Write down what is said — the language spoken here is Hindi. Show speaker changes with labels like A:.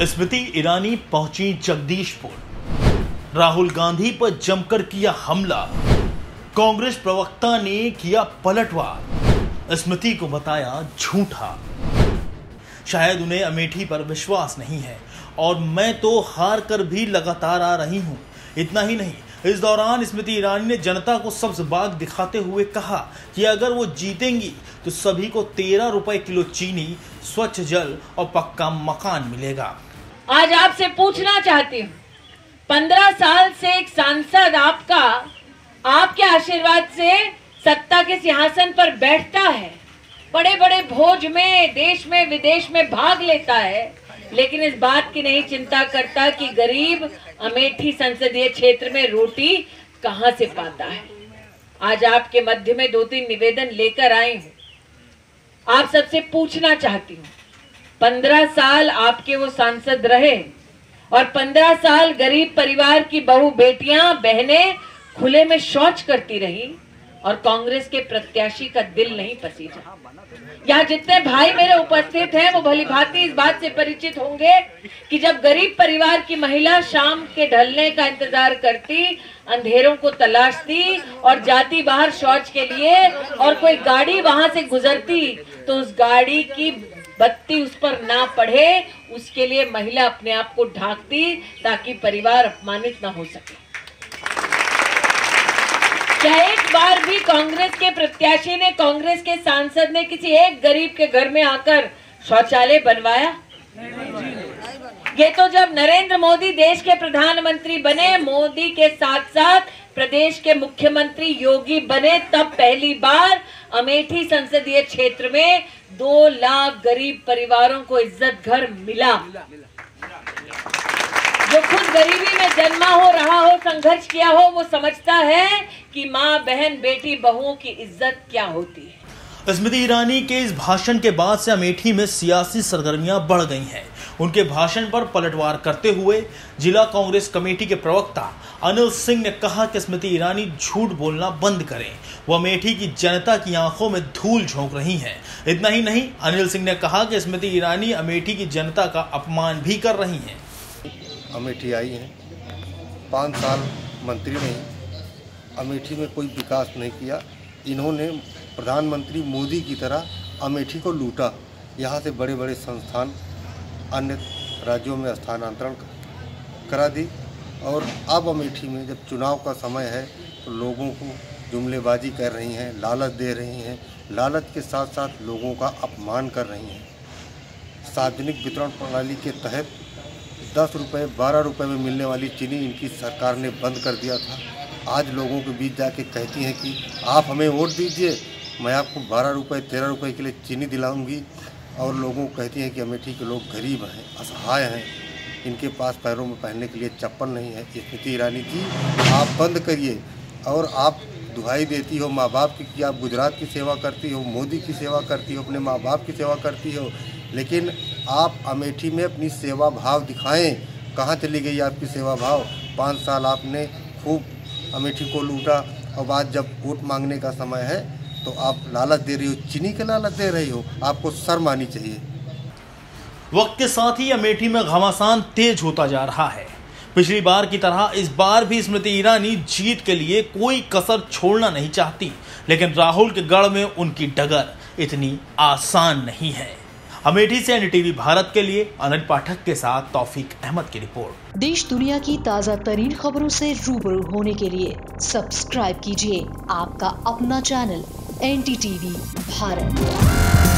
A: स्मृति ईरानी पहुंची जगदीशपुर। राहुल गांधी पर जमकर किया हमला। कांग्रेस प्रवक्ता ने किया पलटवार। स्मृति को बताया झूठा। शायद उन्हें अमेठी पर विश्वास नहीं है और मैं तो हार कर भी लगातार आ रही हूं। इतना ही नहीं, इस दौरान स्मृति ईरानी ने जनता को सब्ज बाग दिखाते हुए कहा कि अगर वो जीतेंगी तो सभी को 13 रुपए किलो चीनी, स्वच्छ जल और पक्का मकान मिलेगा।
B: आज आपसे पूछना चाहती हूँ, 15 साल से एक सांसद आपके आशीर्वाद से सत्ता के सिंहासन पर बैठता है, बड़े बड़े भोज में देश में विदेश में भाग लेता है, लेकिन इस बात की नहीं चिंता करता कि गरीब अमेठी संसदीय क्षेत्र में रोटी कहां से पाता है। आज आपके मध्य में 2-3 निवेदन लेकर आई हूं। आप सबसे पूछना चाहती हूं, 15 साल आपके वो सांसद रहे और 15 साल गरीब परिवार की बहू बेटियां बहनें खुले में शौच करती रही और कांग्रेस के प्रत्याशी का दिल नहीं पसीजा। यहाँ जितने भाई मेरे उपस्थित हैं वो भली भांति इस बात से परिचित होंगे कि जब गरीब परिवार की महिला शाम के ढलने का इंतजार करती, अंधेरों को तलाशती और जाती बाहर शौच के लिए और कोई गाड़ी वहां से गुजरती तो उस गाड़ी की बत्ती उस पर ना पड़े, उसके लिए महिला अपने आप को ढांकती ताकि परिवार अपमानित न हो सके। क्या एक बार भी कांग्रेस के प्रत्याशी ने, कांग्रेस के सांसद ने किसी एक गरीब के घर में आकर शौचालय बनवाया? ये तो जब नरेंद्र मोदी देश के प्रधानमंत्री बने, मोदी के साथ साथ प्रदेश के मुख्यमंत्री योगी बने, तब पहली बार अमेठी संसदीय क्षेत्र में 2 लाख गरीब परिवारों को इज्जत घर मिला। जो खुद गरीबी में जन्मा हो, रहा हो, संघर्ष किया हो, वो समझता है कि माँ, बहन, बेटी, बहुओं की इज्जत क्या होती है।
A: स्मृति ईरानी के इस भाषण के बाद से अमेठी में सियासी सरगर्मियां बढ़ गई हैं। उनके भाषण पर पलटवार करते हुए जिला कांग्रेस कमेटी के प्रवक्ता अनिल सिंह ने कहा कि स्मृति ईरानी झूठ बोलना बंद करें। वो अमेठी की जनता की आंखों में धूल झोंक रही हैं। इतना ही नहीं, अनिल सिंह ने कहा कि स्मृति ईरानी अमेठी की जनता का अपमान भी कर रही हैं।
C: अमेठी आई हैं, 5 साल मंत्री रही, अमेठी में कोई विकास नहीं किया। इन्होंने प्रधानमंत्री मोदी की तरह अमेठी को लूटा। यहाँ से बड़े बड़े संस्थान अन्य राज्यों में स्थानांतरण करा दी और अब अमेठी में जब चुनाव का समय है तो लोगों को जुमलेबाजी कर रही हैं, लालच दे रही हैं, लालच के साथ साथ लोगों का अपमान कर रही हैं। सार्वजनिक वितरण प्रणाली के तहत 10 रुपये 12 रुपये में मिलने वाली चीनी इनकी सरकार ने बंद कर दिया था। आज लोगों के बीच जाके कहती हैं कि आप हमें वोट दीजिए, मैं आपको 12 रुपये 13 रुपये के लिए चीनी दिलाऊंगी। और लोगों को कहती हैं कि अमेठी के लोग गरीब हैं, असहाय हैं, इनके पास पैरों में पहनने के लिए चप्पल नहीं है। स्मृति ईरानी जी, आप बंद करिए। और आप दुहाई देती हो माँ बाप की कि आप गुजरात की सेवा करती हो, मोदी की सेवा करती हो, अपने माँ बाप की सेवा करती हो, लेकिन आप अमेठी में अपनी सेवा भाव दिखाएं। कहाँ चली गई आपकी सेवा भाव? 5 साल आपने खूब अमेठी को लूटा और बाद जब वोट मांगने का समय है तो आप लालच दे रही हो, चीनी के लालच दे रही हो। आपको शर्म आनी चाहिए।
A: वक्त के साथ ही अमेठी में घमासान तेज होता जा रहा है। पिछली बार की तरह इस बार भी स्मृति ईरानी जीत के लिए कोई कसर छोड़ना नहीं चाहती, लेकिन राहुल के गढ़ में उनकी डगर इतनी आसान नहीं है। अमेठी से एनडीटीवी भारत के लिए अनिल पाठक के साथ तौफीक अहमद की रिपोर्ट।
D: देश दुनिया की ताज़ा तरीन खबरों से रूबरू होने के लिए सब्सक्राइब कीजिए आपका अपना चैनल एनडीटीवी भारत।